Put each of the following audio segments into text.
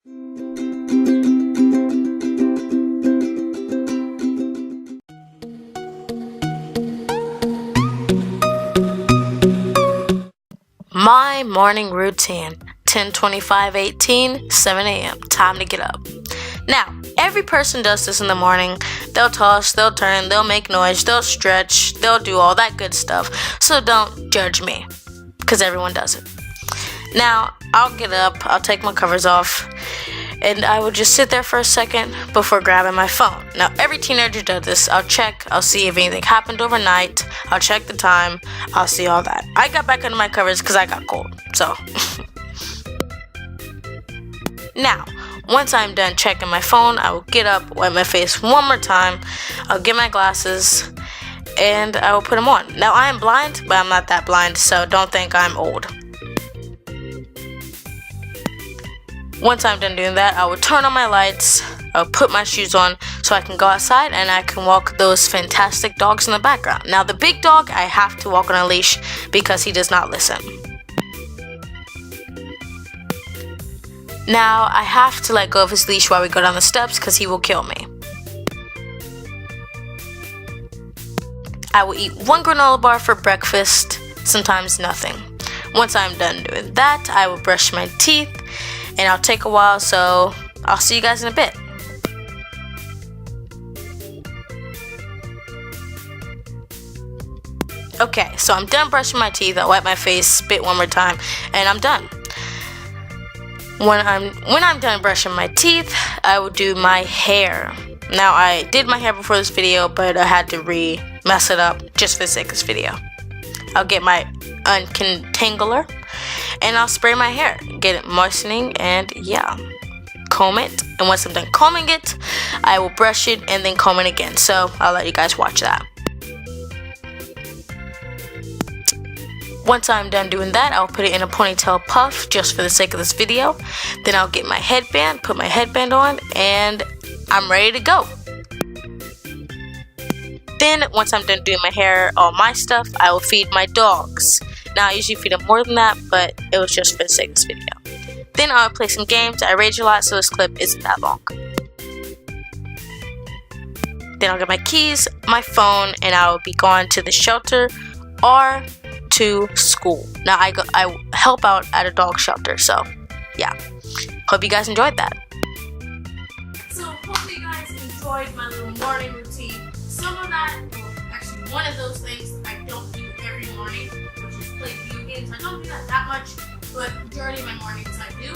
My morning routine: 10:25:18, 7 a.m. Time to get up. Now, every person does this in the morning. They'll toss, they'll turn, they'll make noise, they'll stretch, they'll do all that good stuff. So don't judge me, because everyone does it. Now, I'll get up, I'll take my covers off, and I will just sit there for a second before grabbing my phone. Now, every teenager does this. I'll check, I'll see if anything happened overnight, I'll check the time, I'll see all that. I got back under my covers because I got cold, so. Now, once I'm done checking my phone, I will get up, wipe my face one more time, I'll get my glasses, and I will put them on. Now, I am blind, but I'm not that blind, so don't think I'm old. Once I'm done doing that, I will turn on my lights, I'll put my shoes on so I can go outside and I can walk those fantastic dogs in the background. Now, the big dog, I have to walk on a leash because he does not listen. Now, I have to let go of his leash while we go down the steps because he will kill me. I will eat one granola bar for breakfast, sometimes nothing. Once I'm done doing that, I will brush my teeth, and I'll take a while, so I'll see you guys in a bit. Okay, so I'm done brushing my teeth, I'll wipe my face, spit one more time, and I'm done. When I'm done brushing my teeth, I will do my hair. Now, I did my hair before this video, but I had to mess it up just for the sake of this video. I'll get my untangler, and I'll spray my hair, get it moistening, and yeah, comb it. And once I'm done combing it, I will brush it and then comb it again. So I'll let you guys watch that. Once I'm done doing that, I'll put it in a ponytail puff just for the sake of this video. Then I'll get my headband, put my headband on, and I'm ready to go. Then, once I'm done doing my hair, all my stuff, I will feed my dogs. Now, I usually feed them more than that, but it was just for the sake of this video. Then I'll play some games. I rage a lot, so this clip isn't that long. Then I'll get my keys, my phone, and I will be going to the shelter or to school. Now, I help out at a dog shelter, so yeah. Hope you guys enjoyed that. So, hopefully you guys enjoyed my little morning routine. Some of that, actually one of those things I don't do every morning, which is play video games. I don't do that much, but majority of my mornings I do.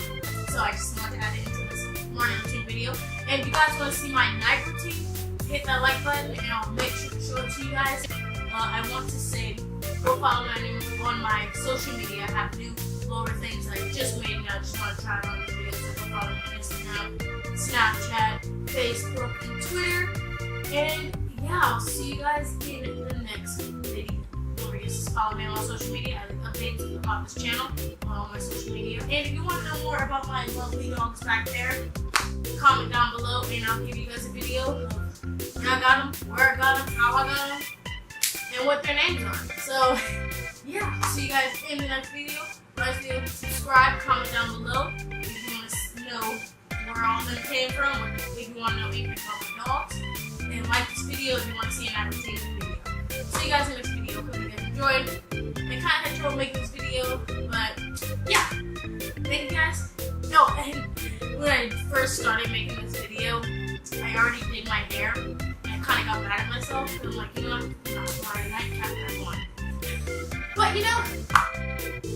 So I just wanted to add it into this morning routine video. And if you guys want to see my night routine, hit that like button and I'll make sure to show it to you guys. I want to say, go follow me on my social media. I have new lower things I just made and I just want to try it on these videos. So go follow me on Instagram, Snapchat, Facebook, and Twitter. And yeah, I'll see you guys in the next video. Don't forget to follow me on social media. I have updates about this channel on all my social media. And if you want to know more about my lovely dogs back there, comment down below and I'll give you guys a video of when I got them, where I got them, how I got them, and what their names are. So yeah, see you guys in the next video. Like, subscribe, comment down below if you want to know where all of them came from, or if you want to know anything about the dogs. And like this video if you want to see an advertisement video. See you guys in the next video. Hope you guys enjoyed. I kind of had trouble making this video, but yeah. Thank you guys. No, and when I first started making this video, I already did my hair. And I kind of got mad at myself. And I'm like, you know what? That's why I kept that one. But you know,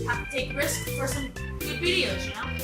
have to take a risk for some good videos, you know?